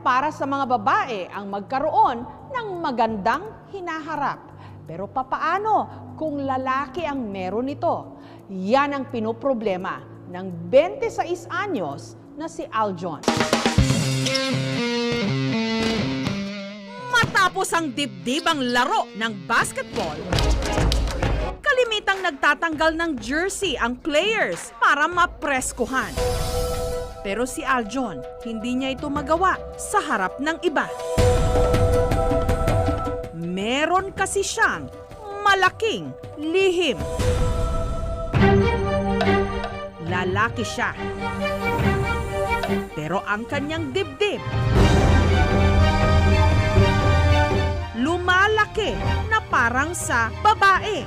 para sa mga babae ang magkaroon ng magandang hinaharap. Pero papaano kung lalaki ang meron nito? Yan ang pinoproblema ng 26 anyos na si Aljon. Matapos ang dibdibang laro ng basketball, kalimitang nagtatanggal ng jersey ang players para mapreskuhan. Pero si Aljon, hindi niya ito magawa sa harap ng iba. Meron kasi siyang malaking lihim. Lalaki siya. Pero ang kanyang dibdib, lumalaki na parang sa babae.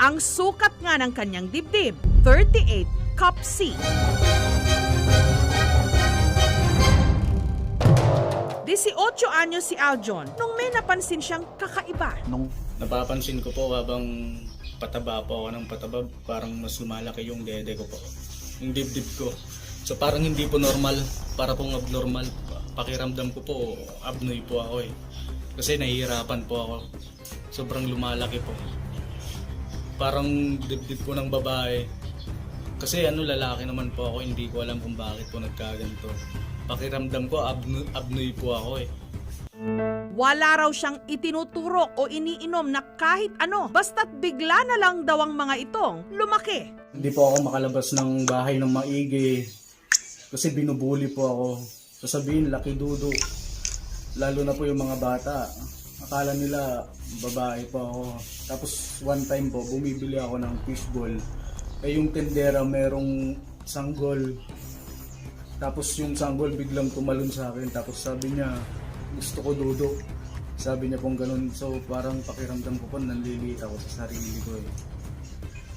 Ang sukat nga ng kanyang dibdib, 38 cup C. 18 anyos si Aljon nung may napansin siyang kakaiba. Napapansin ko po habang pataba po ako ng pataba, parang mas lumalaki yung dede ko po. Yung dibdib ko. So parang hindi po normal, para pong abnormal. Pakiramdam ko po, abnoy po ako eh. Kasi nahihirapan po ako. Sobrang lumalaki po. Parang dibdib po ng babae. Kasi lalaki naman po ako, hindi ko alam kung bakit po nagkaganito. Pakiramdam ko, abnoy po ako eh. Wala raw siyang itinuturo o iniinom na kahit ano, basta't bigla na lang daw ang mga itong lumaki. Hindi po ako makalabas ng bahay ng maigi. Kasi binubuli po ako. Sasabihin, laki dudo. Lalo na po yung mga bata. Akala nila babae po ako. Tapos one time po, bumibili ako ng fishball. Eh yung tendera merong sanggol. Tapos yung sanggol biglang tumalon sa akin. Tapos sabi niya, gusto ko dudo. Sabi niya pong ganun. So parang pakiramdam ko po, nanliliit ako sa sarili ko eh.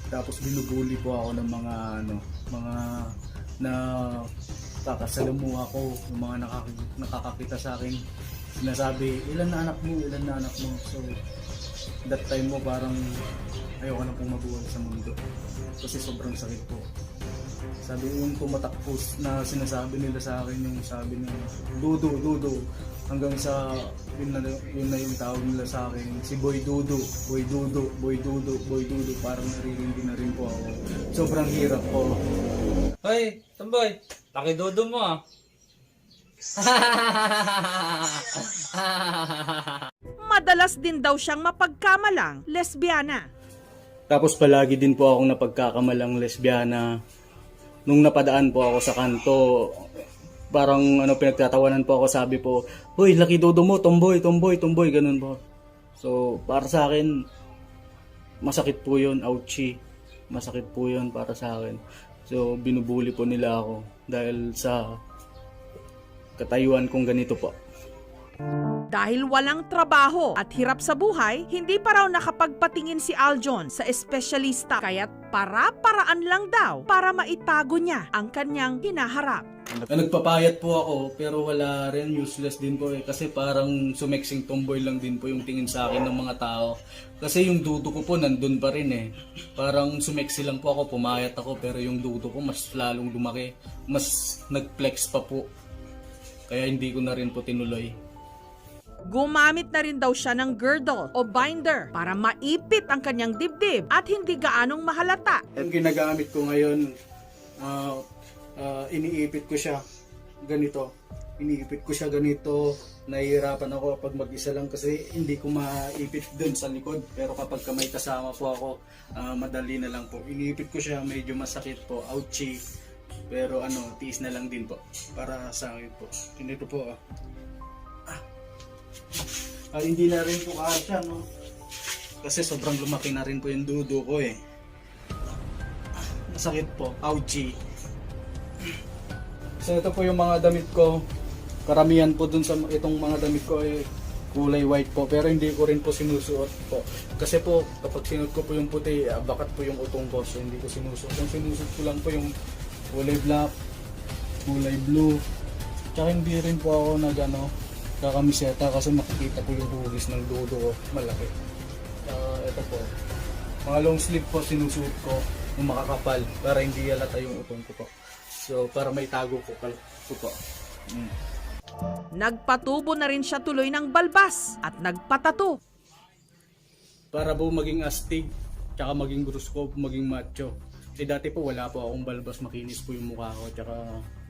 Tapos binubuli po ako ng mga na kakasalamuha ko, yung mga nakakakita sa akin. Sinasabi, ilan na anak mo, ilan na anak mo. So that time mo parang ayoko na pong mabuhay sa mundo. Kasi sobrang sakit po. Sabi yung tumatakbo na sinasabi nila sa akin, yung sabi nila, dudo. Hanggang sa yun na yung tawag nila sa akin, si Boy Dudo. Parang naririndi na rin po ako. Sobrang hirap po. Hoy, Tomboy, laki dudo mo ah. Madalas din daw siyang mapagkamalang lesbiana. Tapos palagi din po akong napagkakamalang lesbiana. Nung napadaan po ako sa kanto, parang pinagtatawanan po ako, sabi po, "Hoy, laki dudo mo, tomboy, ganun po." So, para sa akin, masakit po yun, ouchie. Masakit po yun para sa akin. So, binubuli po nila ako dahil sa katayuan kong ganito po. Dahil walang trabaho at hirap sa buhay, hindi pa raw nakapagpatingin si Aljon sa espesyalista, kaya't para-paraan lang daw para maitago niya ang kanyang hinaharap. Nagpapayat po ako pero wala rin, useless din po eh. Kasi parang sumeksing tomboy lang din po yung tingin sa akin ng mga tao. Kasi yung dudo ko po nandun pa rin eh. Parang sumeksi lang po ako, pumayat ako, pero yung dudo ko mas lalong lumaki. Mas nagflex pa po. Kaya hindi ko na rin po tinuloy. Gumamit na rin daw siya ng girdle o binder para maipit ang kanyang dibdib at hindi gaanong mahalata. Ang ginagamit ko ngayon, iniipit ko siya ganito. Nahihirapan ako pag mag-isa lang kasi hindi ko maipit dun sa likod. Pero kapag may kasama po ako, madali na lang po. Iniipit ko siya, medyo masakit po, ouchie. Pero tiis na lang din po para sa akin po. Ganito po hindi na rin po kasya, no? Kasi sobrang lumaki na rin po yung dudo ko eh. Masakit po, ouchie. So ito po yung mga damit ko. Karamihan po dun sa itong mga damit ko ay kulay white po. Pero hindi ko rin po sinusuot po. Kasi po kapag sinuot ko po yung puti, bakat po yung utong ko. So hindi ko sinusuot. Yung sinusuot ko lang po yung kulay black, kulay blue. Tsaka hindi rin po ako kakamiseta kasi makikita ko yung hugis ng dudo ko, malaki. Ito po, mga long sleeve po sinusuot ko, yung makakapal para hindi halata yung utong ko po. So, para may tago ko po. Nagpatubo na rin siya tuloy ng balbas at nagpatato. Para po maging astig, tsaka maging brusko, maging macho. Dati po wala po akong balbas, makinis po yung mukha ko, tsaka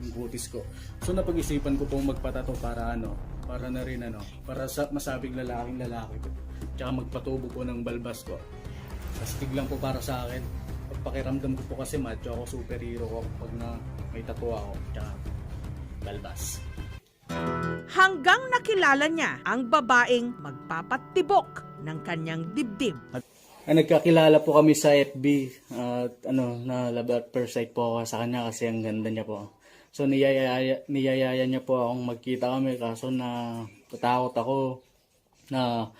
yung kutis ko. So napag-isipan ko po magpatato para para na rin para masabing lalaking lalaki po. Tsaka magpatubo po ng balbas ko. Astig lang po para sa akin. Pagpakiramdam ko po kasi macho ako, superhero ko pag may tattoo ako, tsaka balbas. Hanggang nakilala niya ang babaeng magpapatibok ng kanyang dibdib. Nagkakilala po kami sa FB at na love at first sight po ako sa kanya kasi ang ganda niya po. So niyayaya niya po akong magkita kami kaso na tatakot ako na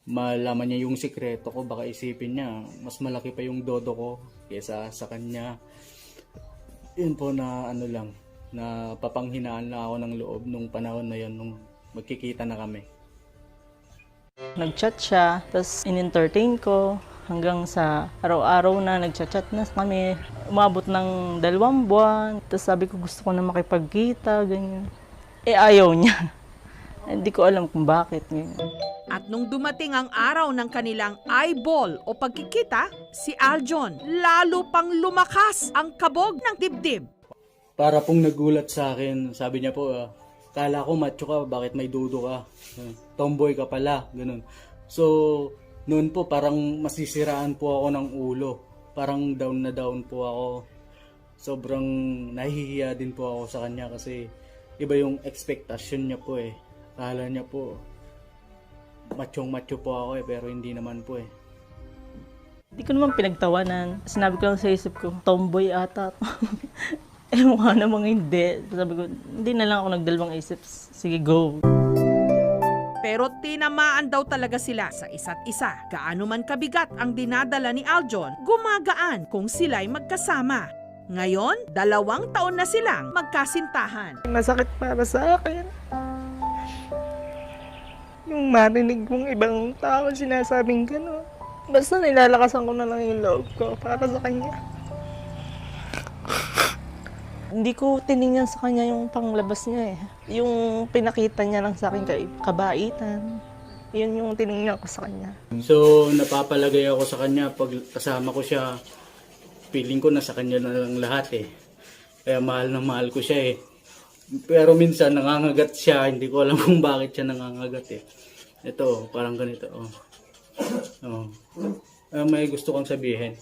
malaman niya yung sikreto ko, baka isipin niya mas malaki pa yung dodo ko kaysa sa kanya. Yun po na na papanghinaan na ako ng loob nung panahon na yun nung magkikita na kami. Nag-chat siya, tapos in-entertain ko hanggang sa araw-araw na nag-chat na kami. Umabot ng 2 buwan, tapos sabi ko gusto ko na makipagkita, ganyan. Ayaw niya. Hindi ko alam kung bakit. Ganyan. At nung dumating ang araw ng kanilang eyeball o pagkikita, si Aljon lalo pang lumakas ang kabog ng dibdib. Para pong nagulat sa akin, sabi niya po, kala ko macho ka, bakit may dudo ka? Tomboy ka pala, ganun. So, noon po parang masisiraan po ako ng ulo. Parang down na down po ako. Sobrang nahihiya din po ako sa kanya kasi iba yung expectation niya po eh. Kala niya po, machong-macho po ako pero hindi naman po eh. Hindi ko naman pinagtawanan. Sinabi ko lang sa isip ko, tomboy ata. Mukha namang hindi. Sabi ko, hindi na lang ako nagdalawang isip. Sige, go. Pero tinamaan daw talaga sila sa isa't isa. Gaano man kabigat ang dinadala ni Aljon, gumagaan kung sila'y magkasama. Ngayon, 2 taon na silang magkasintahan. Masakit para sa akin. Yung marinig mong ibang tao sinasabing gano'n. Basta nilalakasan ko na lang yung loob ko para sa kanya. Hindi ko tiningnan sa kanya yung panglabas niya eh. Yung pinakita niya lang sa akin kabaitan. Yun yung tiningnan ko sa kanya. So, napapalagay ako sa kanya pag kasama ko siya. Feeling ko na sa kanya na lang lahat eh. Kaya mahal na mahal ko siya eh. Pero minsan nangangagat siya, hindi ko alam kung bakit siya nangangagat eh. Ito, parang ganito. May gusto kong sabihin.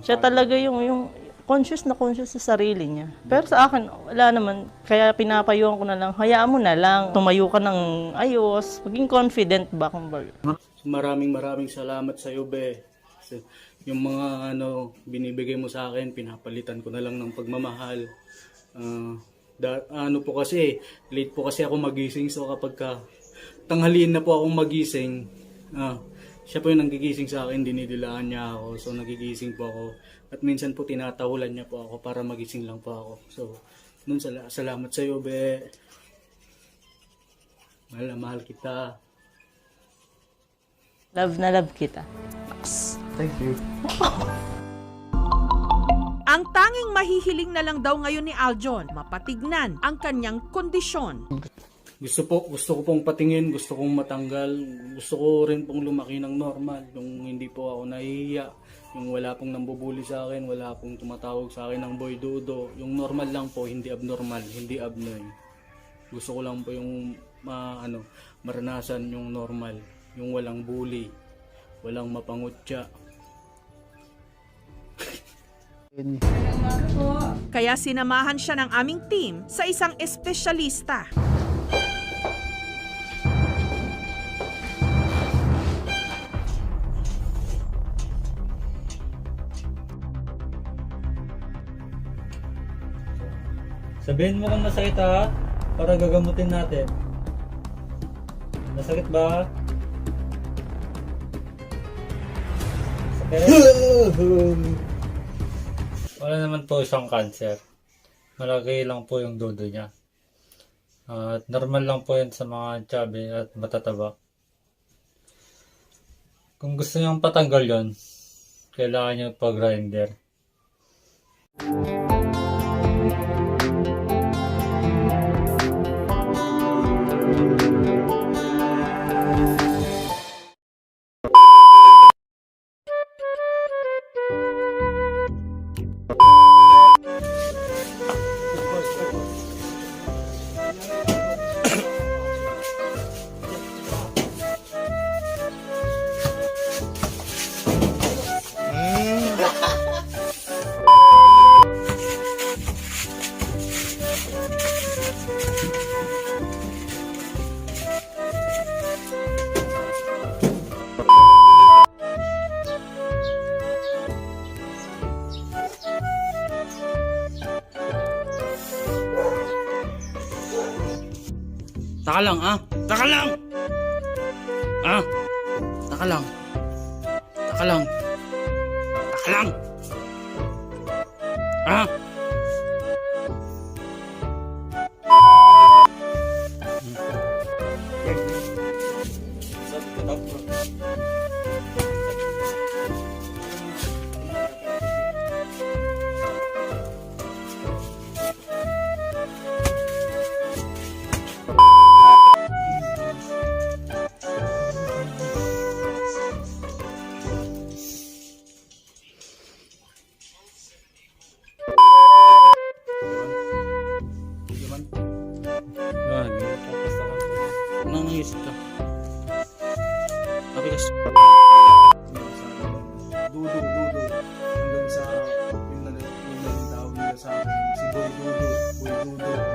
Siya talaga yung conscious na sa sarili niya. Pero sa akin, wala naman. Kaya pinapayuhan ko na lang, hayaan mo na lang. Tumayo ka ng ayos. Maging confident ba kung ba? Maraming salamat sa iyo, Be. Kasi yung mga binibigay mo sa akin, pinapalitan ko na lang ng pagmamahal. Po kasi, late po kasi ako magising. So kapag tanghaliin na po akong magising, siya po yung nanggigising sa akin, dinidilaan niya ako. So nagigising po ako. At minsan po tinatahulan niya po ako para magising lang po ako. So, nun salamat sa iyo, Be. Mahal na mahal kita. Love na love kita. Thank you. Ang tanging mahihiling na lang daw ngayon ni Aljon, mapatignan ang kanyang kondisyon. Gusto ko pong patingin, gusto kong matanggal, gusto ko rin pong lumaki ng normal, yung hindi po ako nahihiya, yung wala pong nambubuli sa akin, wala pong tumatawag sa akin ng boy dudo, yung normal lang po, hindi abnormal, hindi abnoy. Gusto ko lang po yung maranasan yung normal, yung walang bully, walang mapangutya. Kaya sinamahan siya ng aming team sa isang espesyalista. Sabihin mo kung masakit ha, para gagamutin natin. Masakit ba? Sakit? Wala naman po siyang cancer. Malaki lang po yung dudo niya. At normal lang po yan sa mga chubby at matataba. Kung gusto niyang patanggal yon, kailangan niyo pa-grinder. Taka lang, ah. Taka lang! Ah. Taka lang. Taka lang. Taka lang. Ah. Yaman. Tapos na lang po. Nangangisip ka. Pabigas. Dudo. Hanggang sa yung naging tawag nila sa akin. Si Boy Dudo. Boy Dudo.